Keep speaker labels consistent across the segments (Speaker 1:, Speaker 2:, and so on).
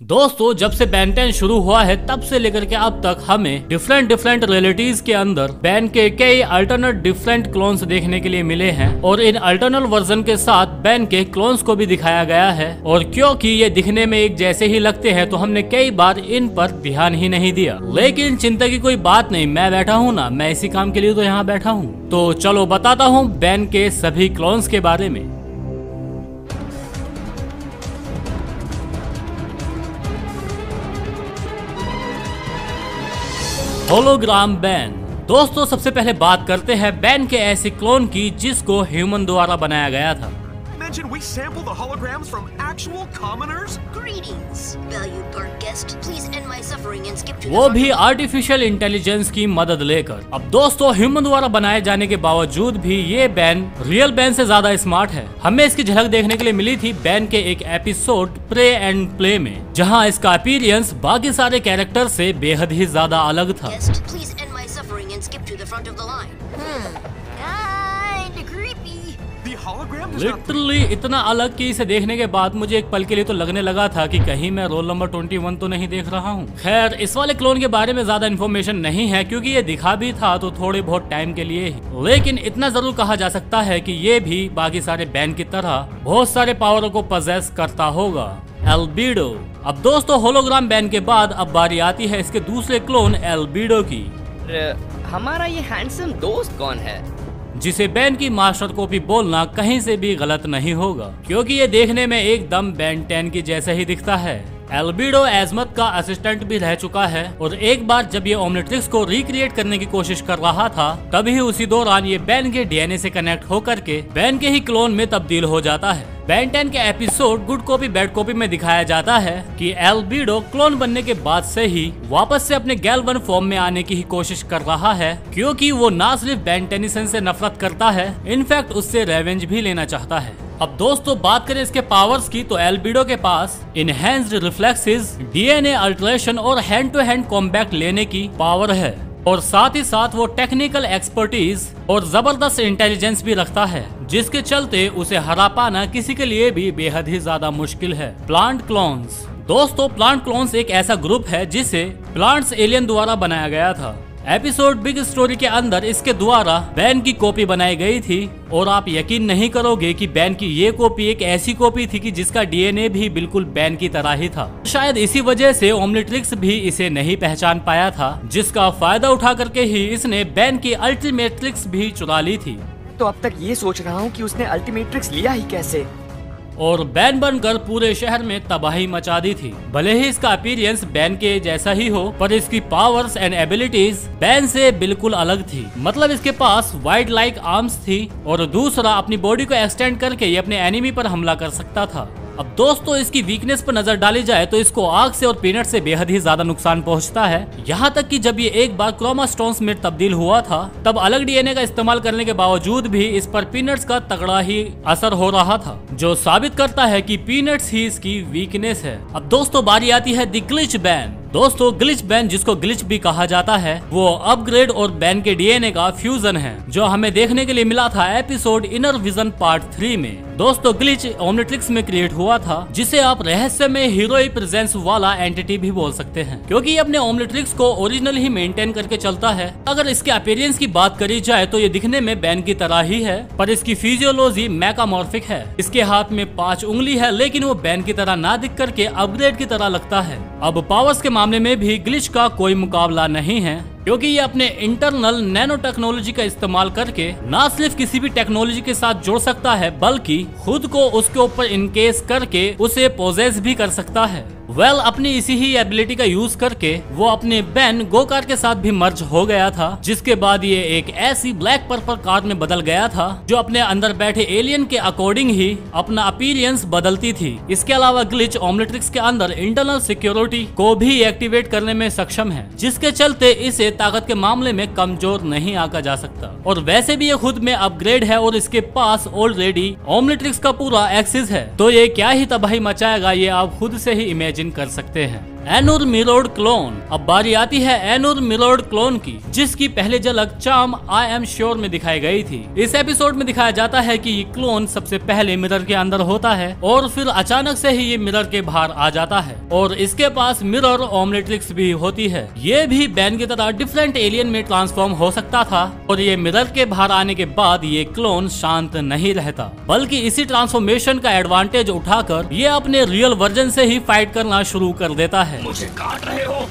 Speaker 1: दोस्तों, जब से बैन 10 शुरू हुआ है तब से लेकर के अब तक हमें डिफरेंट रियलिटीज के अंदर बैन के कई अल्टरनेट डिफरेंट क्लोन्स देखने के लिए मिले हैं और इन अल्टरनल वर्जन के साथ बैन के क्लोन्स को भी दिखाया गया है। और क्योंकि ये दिखने में एक जैसे ही लगते हैं तो हमने कई बार इन पर ध्यान ही नहीं दिया। लेकिन चिंता की कोई बात नहीं, मैं बैठा हूँ ना, मैं इसी काम के लिए तो यहाँ बैठा हूँ। तो चलो बताता हूँ बैन के सभी क्लोन्स के बारे में। Hologram ban. दोस्तों, सबसे पहले बात करते हैं बैन के ऐसे क्लोन की जिसको ह्यूमन द्वारा बनाया गया था।
Speaker 2: We sample the holograms from actual commoners?
Speaker 3: Greetings, valued park guest. Please end my suffering and skip to the
Speaker 1: वो भी आर्टिफिशियल इंटेलिजेंस की मदद लेकर। अब दोस्तों, ह्यूमन द्वारा बनाए जाने के बावजूद भी ये बैन रियल बैन से ज्यादा स्मार्ट है। हमें इसकी झलक देखने के लिए मिली थी बैन के एक एपिसोड प्रे एंड प्ले में, जहाँ इसका अपीयरेंस बाकी सारे कैरेक्टर से बेहद ही ज्यादा अलग था।
Speaker 3: guest. Please end my suffering and skip to the front of the line. Kinda creepy.
Speaker 2: The hologram does not
Speaker 1: literally इतना अलग कि इसे देखने के बाद मुझे एक पल के लिए तो लगने लगा था कि कहीं मैं रोल नंबर 21 तो नहीं देख रहा हूँ। खैर, इस वाले क्लोन के बारे में ज्यादा इन्फॉर्मेशन नहीं है क्योंकि ये दिखा भी था तो थोड़े बहुत टाइम के लिए ही। लेकिन इतना जरूर कहा जा सकता है कि ये भी बाकी सारे बैन की तरह बहुत सारे पावरों को पजेस करता होगा। एल्बिडो। अब दोस्तों, होलोग्राम बैन के बाद अब बारी आती है इसके दूसरे क्लोन एल्बिडो की।
Speaker 4: हमारा ये हैंडसम दोस्त कौन है?
Speaker 1: जिसे बैन की मास्टर कॉपी बोलना कहीं से भी गलत नहीं होगा क्योंकि ये देखने में एकदम बैन 10 की जैसा ही दिखता है। एल्बिडो एजमत का असिस्टेंट भी रह चुका है और एक बार जब ये ओमनिट्रिक्स को रिक्रिएट करने की कोशिश कर रहा था तभी उसी दौरान ये बैन के डीएनए से कनेक्ट होकर के बैन के ही क्लोन में तब्दील हो जाता है। बैन 10 के episode good copy bad copy में दिखाया जाता है कि एल्बिडो क्लोन बनने के बाद से ही वापस से अपने गैल्वन फॉर्म में आने की ही कोशिश कर रहा है क्योंकि वो न सिर्फ बैन टेनिसन से नफरत करता है, इनफैक्ट उससे रेवेंज भी लेना चाहता है। अब दोस्तों, बात करें इसके पावर्स की तो एल्बिडो के पास इनहेंस्ड रिफ्लेक्सेस, डीएनए अल्टरेशन और हैंड टू हैंड कॉम्बैट लेने की पावर है और साथ ही साथ वो टेक्निकल एक्सपर्टीज और जबरदस्त इंटेलिजेंस भी रखता है जिसके चलते उसे हरा पाना किसी के लिए भी बेहद ही ज्यादा मुश्किल है। Plant clones. दोस्तों, प्लांट क्लोन्स एक ऐसा ग्रुप है जिसे प्लांट्स एलियन द्वारा बनाया गया था। एपिसोड बिग स्टोरी के अंदर इसके द्वारा बैन की कॉपी बनाई गई थी और आप यकीन नहीं करोगे कि बैन की ये कॉपी एक ऐसी कॉपी थी कि जिसका डीएनए भी बिल्कुल बैन की तरह ही था। शायद इसी वजह से ओमनिट्रिक्स भी इसे नहीं पहचान पाया था, जिसका फायदा उठा करके ही इसने बैन की अल्टीमेट्रिक्स भी चुरा ली थी।
Speaker 4: तो अब तक ये सोच रहा हूँ कि उसने अल्टीमेट्रिक्स लिया ही कैसे,
Speaker 1: और बैन बनकर पूरे शहर में तबाही मचा दी थी। भले ही इसका अपीयरेंस बैन के जैसा ही हो पर इसकी पावर्स एंड एबिलिटीज बैन से बिल्कुल अलग थी। मतलब इसके पास वाइड लाइक आर्म्स थी और दूसरा अपनी बॉडी को एक्सटेंड करके ये अपने एनिमी पर हमला कर सकता था। अब दोस्तों, इसकी वीकनेस पर नजर डाली जाए तो इसको आग से और पीनट से बेहद ही ज्यादा नुकसान पहुंचता है। यहाँ तक कि जब ये एक बार क्रोमा स्टोन्स में तब्दील हुआ था तब अलग डीएनए का इस्तेमाल करने के बावजूद भी इस पर पीनट्स का तगड़ा ही असर हो रहा था, जो साबित करता है कि पीनट्स ही इसकी वीकनेस है। अब दोस्तों, बारी आती है द ग्लिच बैन। दोस्तों, ग्लिच बैन, जिसको ग्लिच भी कहा जाता है, वो अपग्रेड और बैन के डीएनए का फ्यूजन है जो हमें देखने के लिए मिला था एपिसोड इनर विजन पार्ट 3 में। दोस्तों, ग्लिच ओमनिट्रिक्स में क्रिएट हुआ था जिसे आप रहस्य में हीरोई प्रेजेंस वाला एंटिटी भी बोल सकते हैं क्योंकि ये अपने ओमनिट्रिक्स को ओरिजिनल ही मेंटेन करके चलता है। अगर इसके अपीयरेंस की बात करी जाए तो ये दिखने में बैन की तरह ही है पर इसकी फिजियोलॉजी मैकामॉर्फिक है। इसके हाथ में 5 उंगली है लेकिन वो बैन की तरह ना दिख करके अपग्रेड की तरह लगता है। अब पावर्स के मामले में भी ग्लिच का कोई मुकाबला नहीं है क्योंकि ये अपने इंटरनल नैनो टेक्नोलॉजी का इस्तेमाल करके न सिर्फ किसी भी टेक्नोलॉजी के साथ जोड़ सकता है बल्कि खुद को उसके ऊपर इनकेस करके उसे पोजेस भी कर सकता है। अपनी इसी ही एबिलिटी का यूज करके वो अपने बैन गोकार के साथ भी मर्ज हो गया था, जिसके बाद ये एक ऐसी ब्लैक पर्पल कार में बदल गया था जो अपने अंदर बैठे एलियन के अकॉर्डिंग ही अपना अपीयरेंस बदलती थी। इसके अलावा ग्लिच ओमनिट्रिक्स के अंदर इंटरनल सिक्योरिटी को भी एक्टिवेट करने में सक्षम है, जिसके चलते इसे ताकत के मामले में कमजोर नहीं आका जा सकता। और वैसे भी ये खुद में अपग्रेड है और इसके पास ऑलरेडी ओमनिट्रिक्स का पूरा एक्सेस है, तो ये क्या ही तबाही मचाएगा ये आप खुद से ही इमेजिन कर सकते हैं। एनुर मिरर्ड क्लोन। अब बारी आती है एनुर मिरर्ड क्लोन की, जिसकी पहले झलक चार्म आई एम श्योर में दिखाई गई थी। इस एपिसोड में दिखाया जाता है कि ये क्लोन सबसे पहले मिरर के अंदर होता है और फिर अचानक से ही ये मिरर के बाहर आ जाता है और इसके पास मिरर ओमलेट्रिक्स भी होती है। ये भी बैन की तरह डिफरेंट एलियन में ट्रांसफॉर्म हो सकता था और ये मिरर के बाहर आने के बाद ये क्लोन शांत नहीं रहता, बल्कि इसी ट्रांसफॉर्मेशन का एडवांटेज उठाकर ये अपने रियल वर्जन से ही फाइट करना शुरू कर देता है।
Speaker 2: मुझे काट रहे हो।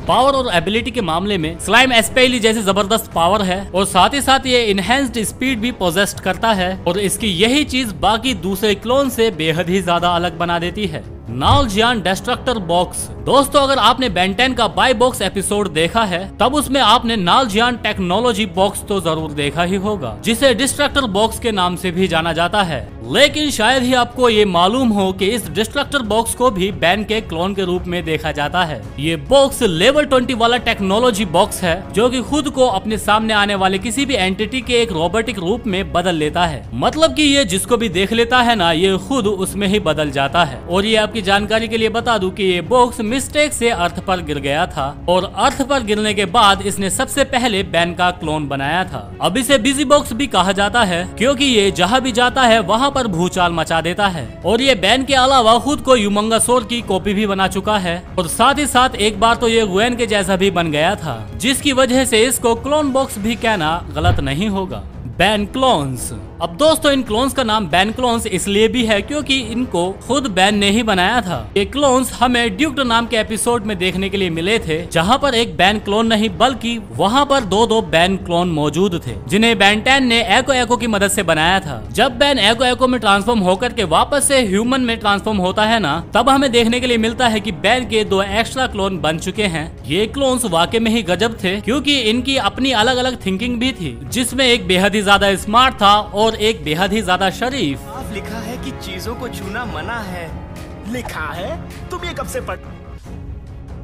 Speaker 1: पावर और एबिलिटी के मामले में स्लाइम एस्पेली जैसी जबरदस्त पावर है और साथ ही साथ ये इनहेंस्ड स्पीड भी पोजेस्ट करता है और इसकी यही चीज बाकी दूसरे क्लोन से बेहद ही ज्यादा अलग बना देती है। नालजियान डिस्ट्रक्टर बॉक्स। दोस्तों, अगर आपने बेन 10 का बाय बॉक्स एपिसोड देखा है तब उसमें आपने नालजियान टेक्नोलॉजी बॉक्स तो जरूर देखा ही होगा, जिसे डिस्ट्रक्टर बॉक्स के नाम से भी जाना जाता है। लेकिन शायद ही आपको ये मालूम हो कि इस डिस्ट्रक्टर बॉक्स को भी बैन के क्लोन के रूप में देखा जाता है। ये बॉक्स लेवल 20 वाला टेक्नोलॉजी बॉक्स है जो कि खुद को अपने सामने आने वाले किसी भी एंटिटी के एक रोबोटिक रूप में बदल लेता है। मतलब कि ये जिसको भी देख लेता है ना, ये खुद उसमें ही बदल जाता है। और ये आपकी जानकारी के लिए बता दूं कि ये बॉक्स मिस्टेक से अर्थ पर गिर गया था और अर्थ पर गिरने के बाद इसने सबसे पहले बैन का क्लोन बनाया था। अब इसे बिजी बॉक्स भी कहा जाता है क्योंकि ये जहाँ भी जाता है वहाँ पर भूचाल मचा देता है और ये बैन के अलावा खुद को यूमंगासोर की कॉपी भी बना चुका है और साथ ही साथ एक बार तो ये ग्वेन के जैसा भी बन गया था, जिसकी वजह से इसको क्लोन बॉक्स भी कहना गलत नहीं होगा। Ban clones. अब दोस्तों, इन क्लोन्स का नाम बैन क्लोन्स इसलिए भी है क्योंकि इनको खुद बैन ने ही बनाया था। ये क्लोन्स हमें ड्यूक नाम के एपिसोड में देखने के लिए मिले थे, जहां पर एक बैन क्लोन नहीं बल्कि वहां पर दो बैन क्लोन मौजूद थे, जिन्हें बैन 10 ने एको की मदद से बनाया था। जब बैन एको में ट्रांसफॉर्म होकर के वापस से ह्यूमन में ट्रांसफॉर्म होता है ना, तब हमें देखने के लिए मिलता है कि बैन के 2 एक्स्ट्रा क्लोन बन चुके हैं। ये क्लोन्स वाकई में ही गजब थे क्योंकि इनकी अपनी अलग अलग थिंकिंग भी थी, जिसमें एक बेहद ही ज्यादा स्मार्ट था और एक बेहद ही ज्यादा शरीफ।
Speaker 2: साफ लिखा है कि चीजों को छूना मना है। लिखा है? तुम ये कब से पढ़?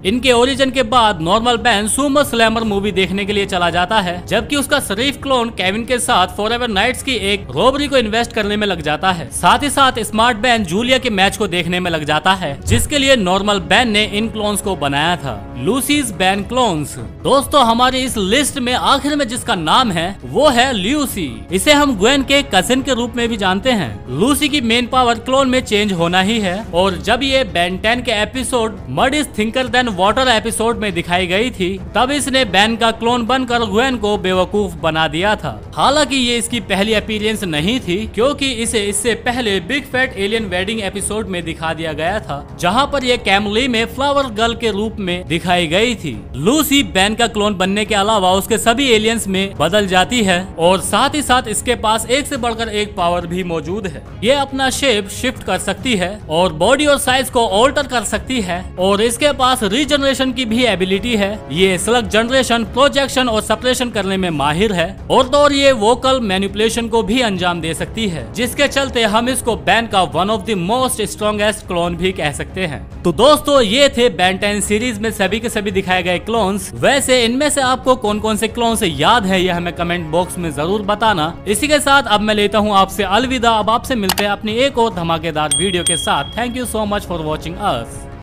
Speaker 1: इनके ओरिजिन के बाद normal ban Sumo slammer movie देखने के लिए चला जाता है, जबकि उसका शरीफ क्लोन केविन के साथ फॉरएवर नाइट्स की एक रॉबरी को इन्वेस्ट करने में लग जाता है। साथ ही साथ स्मार्ट बैन जूलिया के मैच को देखने में लग जाता है, जिसके लिए नॉर्मल बैन ने इन क्लोन्स को बनाया था, लूसीज बैन क्लोन्स। दोस्तों, हमारी इस लिस्ट में आखिर में जिसका नाम है वो है ल्यूसी। इसे हम ग्वेन के कजिन के रूप में भी जानते हैं। लूसी की मेन पावर क्लोन में चेंज होना ही है और जब ये बैन 10 के episode mud is thicker than water episode में दिखाई गई थी, तब इसने बैन का क्लोन बनकर ग्वेन को बेवकूफ बना दिया था। हालांकि ये इसकी पहली अपीयरेंस नहीं थी क्योंकि इसे इससे पहले big fat alien wedding episode में दिखा दिया गया था, जहां पर ये कैमली में फ्लावर गर्ल के रूप में दिखाई गई थी। लूसी बैन का क्लोन बनने के अलावा उसके सभी एलियंस में बदल जाती है और साथ ही साथ इसके पास एक से बढ़कर एक पावर भी मौजूद है। ये अपना शेप शिफ्ट कर सकती है और बॉडी और साइज को ऑल्टर कर सकती है और इसके पास रीजनरेशन की भी एबिलिटी है। ये स्लग जनरेशन, प्रोजेक्शन और सप्रेशन करने में माहिर है और ये वोकल मैनिपुलेशन को भी अंजाम दे सकती है, जिसके चलते हम इसको बैन का one of the most strongest clone भी कह सकते हैं। तो दोस्तों, ये थे बैन 10 सीरीज में सभी के सभी दिखाए गए क्लोन्स। वैसे इनमें से आपको कौन कौन से क्लोन से याद है, यह हमें कमेंट बॉक्स में जरूर बताना। इसी के साथ अब मैं लेता हूँ आपसे अलविदा। अब आपसे मिलते हैं अपनी एक और धमाकेदार वीडियो के साथ। Thank you so much for watching us.